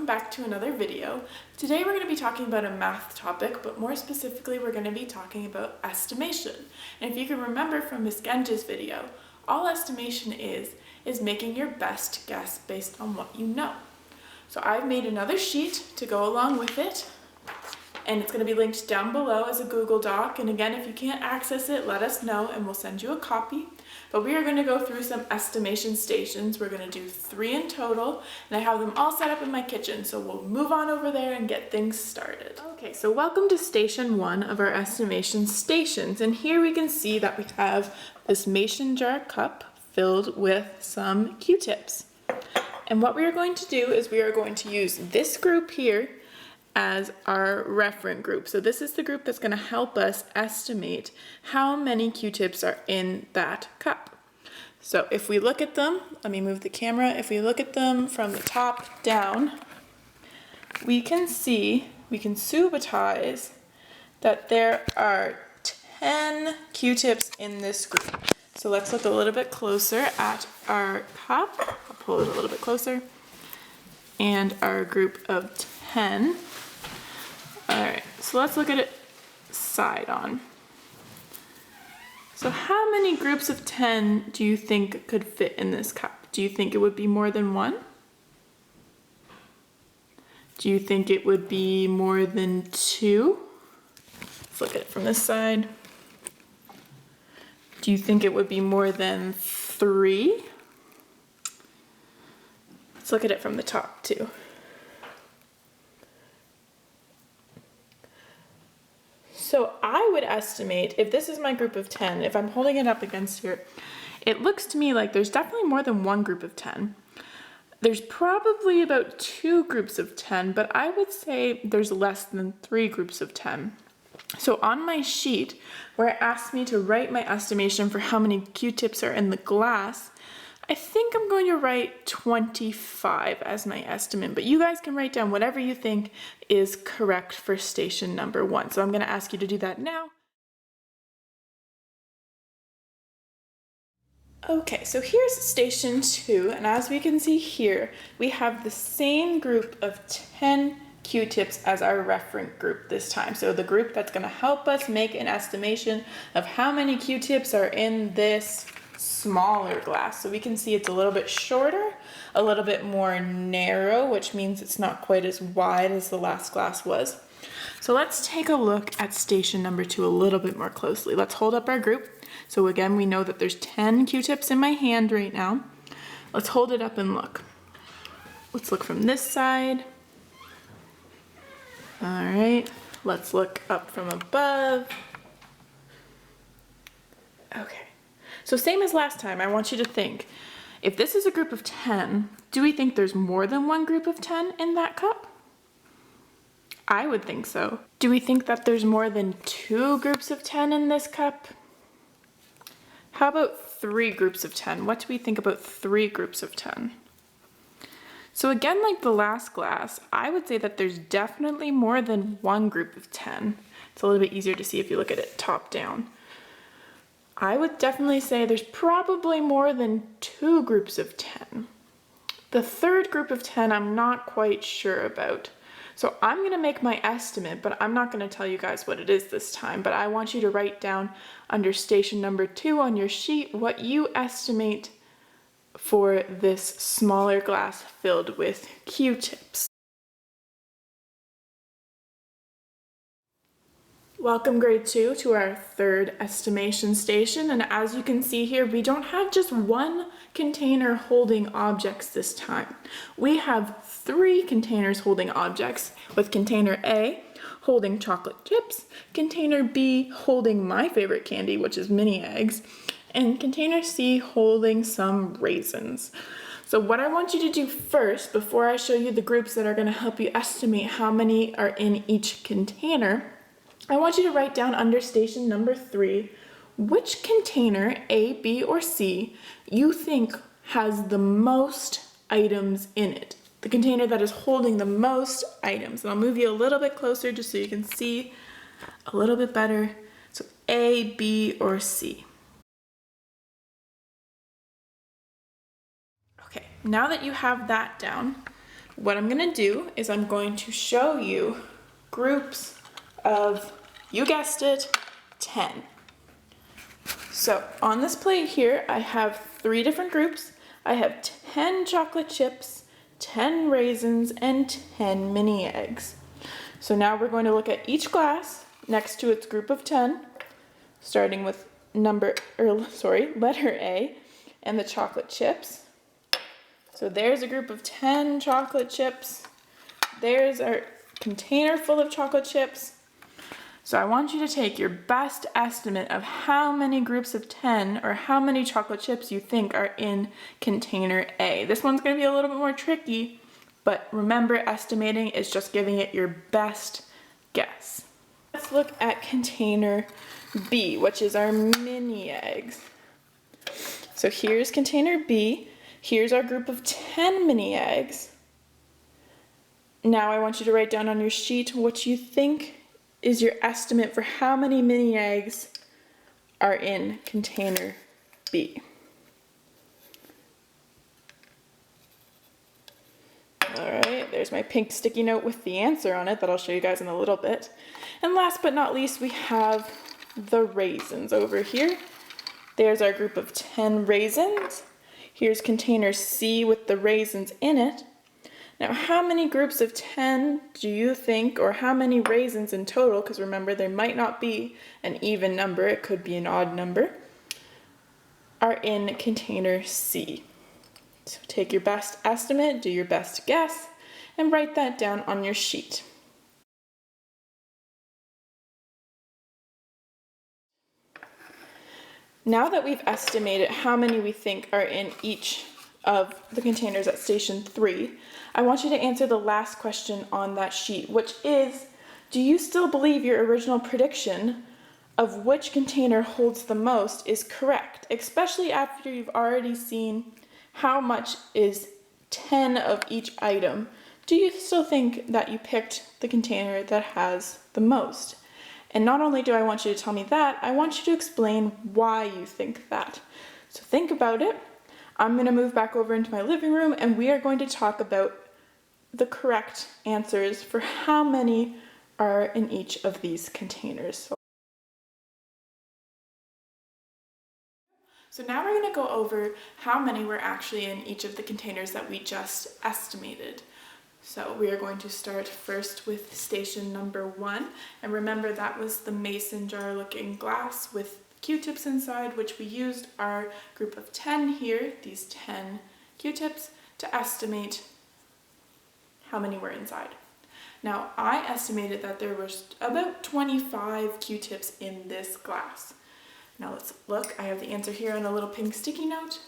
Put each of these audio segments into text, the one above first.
welcome back to another video. Today we're going to be talking about a math topic, but more specifically we're going to be talking about estimation. And if you can remember from Ms. Genge's video, all estimation is making your best guess based on what you know. So I've made another sheet to go along with it, and it's going to be linked down below as a Google Doc. And again, if you can't access it, let us know and we'll send you a copy. But we are going to go through some estimation stations. We're going to do 3 in total, and I have them all set up in my kitchen, so we'll move on over there and get things started. Okay, so welcome to station 1 of our estimation stations, and here we can see that we have this mason jar cup filled with some Q-tips. And what we are going to do is we are going to use this group here as our referent group. So this is the group that's going to help us estimate how many Q-tips are in that cup. So if we look at them, let me move the camera, if we look at them from the top down, we can see, we can summarize that there are 10 Q-tips in this group. So let's look a little bit closer at our cup. I'll pull it a little bit closer. And our group of 10. Alright, so let's look at it side on. So how many groups of 10 do you think could fit in this cup? Do you think it would be more than 1? Do you think it would be more than 2? Let's look at it from this side. Do you think it would be more than 3? Let's look at it from the top too. So I would estimate, if this is my group of 10, if I'm holding it up against here, it looks to me like there's definitely more than one group of 10. There's probably about 2 groups of 10, but I would say there's less than 3 groups of 10. So on my sheet, where it asks me to write my estimation for how many Q-tips are in the glass, I think I'm going to write 25 as my estimate, but you guys can write down whatever you think is correct for station number 1. So I'm going to ask you to do that now. Okay, so here's station 2, and as we can see here, we have the same group of 10 Q-tips as our referent group this time. So the group that's going to help us make an estimation of how many Q-tips are in this smaller glass. So we can see it's a little bit shorter, a little bit more narrow, which means it's not quite as wide as the last glass was. So let's take a look at station number 2 a little bit more closely. Let's hold up our group. So again, we know that there's 10 Q-tips in my hand right now. Let's hold it up and look. Let's look from this side. All right, let's look up from above. Okay. So same as last time, I want you to think, if this is a group of 10, do we think there's more than one group of 10 in that cup? I would think so. Do we think that there's more than 2 groups of 10 in this cup? How about 3 groups of 10? What do we think about 3 groups of 10? So again, like the last glass, I would say that there's definitely more than 1 group of 10. It's a little bit easier to see if you look at it top down. I would definitely say there's probably more than 2 groups of 10. The 3rd group of 10 I'm not quite sure about. So I'm going to make my estimate, but I'm not going to tell you guys what it is this time. But I want you to write down under station number 2 on your sheet what you estimate for this smaller glass filled with Q-tips. Welcome grade 2 to our 3rd estimation station, and as you can see here, we don't have just one container holding objects this time. We have 3 containers holding objects, with container A holding chocolate chips, container B holding my favorite candy, which is mini eggs, and container C holding some raisins. So what I want you to do first, before I show you the groups that are going to help you estimate how many are in each container, I want you to write down under station number 3 which container, A, B, or C, you think has the most items in it. The container that is holding the most items. And I'll move you a little bit closer just so you can see a little bit better. So A, B, or C. Okay, now that you have that down, what I'm gonna do is I'm going to show you groups of, you guessed it, 10. So on this plate here, I have 3 different groups. I have 10 chocolate chips, 10 raisins, and 10 mini eggs. So now we're going to look at each glass next to its group of 10, starting with letter A, and the chocolate chips. So there's a group of 10 chocolate chips. There's our container full of chocolate chips. So I want you to take your best estimate of how many groups of 10 or how many chocolate chips you think are in container A. This one's going to be a little bit more tricky, but remember, estimating is just giving it your best guess. Let's look at container B, which is our mini eggs. So here's container B. Here's our group of 10 mini eggs. Now I want you to write down on your sheet what you think is your estimate for how many mini eggs are in container B. All right, there's my pink sticky note with the answer on it that I'll show you guys in a little bit. And last but not least, we have the raisins over here. There's our group of 10 raisins. Here's container C with the raisins in it. Now, how many groups of 10 do you think, or how many raisins in total, because remember, there might not be an even number, it could be an odd number, are in container C? So take your best estimate, do your best guess, and write that down on your sheet. Now that we've estimated how many we think are in each of the containers at station 3, I want you to answer the last question on that sheet, which is, do you still believe your original prediction of which container holds the most is correct, especially after you've already seen how much is 10 of each item? Do you still think that you picked the container that has the most? And not only do I want you to tell me that, I want you to explain why you think that. So think about it. I'm going to move back over into my living room and we are going to talk about the correct answers for how many are in each of these containers. So now we're going to go over how many were actually in each of the containers that we just estimated. So we are going to start first with station number 1, and remember that was the mason jar looking glass with Q-tips inside, which we used our group of 10 here, these 10 Q-tips, to estimate how many were inside. Now I estimated that there was about 25 Q-tips in this glass. Now let's look, I have the answer here on a little pink sticky note,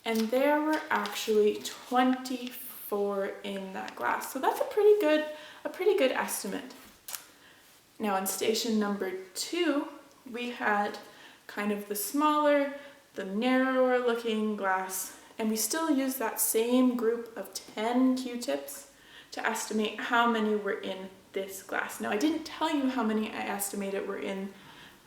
and there were actually 24 in that glass. So that's a pretty good estimate. Now in station number 2, we had kind of the smaller, the narrower looking glass, and we still use that same group of 10 Q-tips to estimate how many were in this glass. Now I didn't tell you how many I estimated were in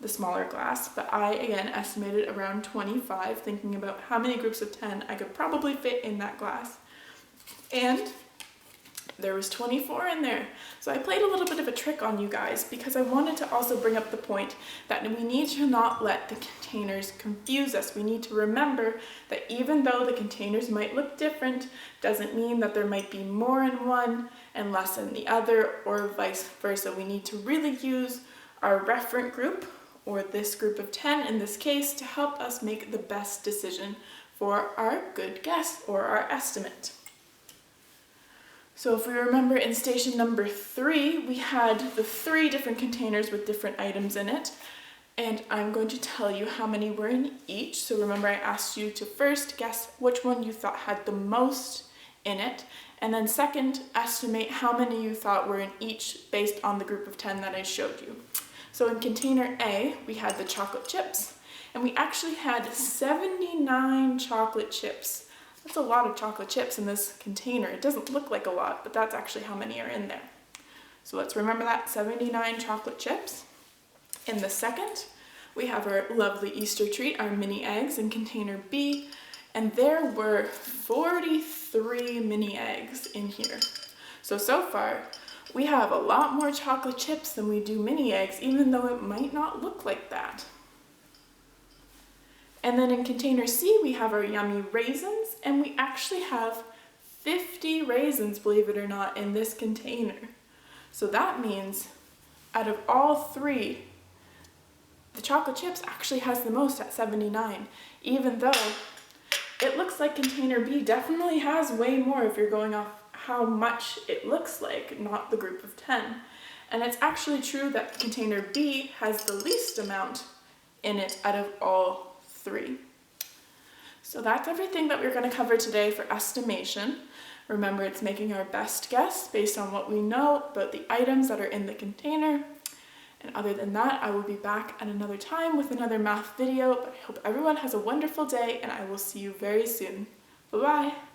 the smaller glass, but I again estimated around 25, thinking about how many groups of 10 I could probably fit in that glass. And there was 24 in there. So I played a little bit of a trick on you guys because I wanted to also bring up the point that we need to not let the containers confuse us. We need to remember that even though the containers might look different, doesn't mean that there might be more in one and less in the other, or vice versa. We need to really use our referent group, or this group of 10 in this case, to help us make the best decision for our good guess or our estimate. So if we remember in station number 3, we had the 3 different containers with different items in it, and I'm going to tell you how many were in each. So remember, I asked you to first guess which one you thought had the most in it, and then second, estimate how many you thought were in each based on the group of 10 that I showed you. So in container A, we had the chocolate chips, and we actually had 79 chocolate chips. That's a lot of chocolate chips in this container. It doesn't look like a lot, but that's actually how many are in there. So let's remember that, 79 chocolate chips. In the second, we have our lovely Easter treat, our mini eggs in container B, and there were 43 3 mini eggs in here. So far, we have a lot more chocolate chips than we do mini eggs, even though it might not look like that. And then in container C, we have our yummy raisins, and we actually have 50 raisins, believe it or not, in this container. So that means out of all 3, the chocolate chips actually has the most at 79, even though it looks like container B definitely has way more if you're going off how much it looks like, not the group of 10. And it's actually true that container B has the least amount in it out of all 3. So that's everything that we're going to cover today for estimation. Remember, it's making our best guess based on what we know about the items that are in the container. And other than that, I will be back at another time with another math video, but I hope everyone has a wonderful day and I will see you very soon. Bye-bye!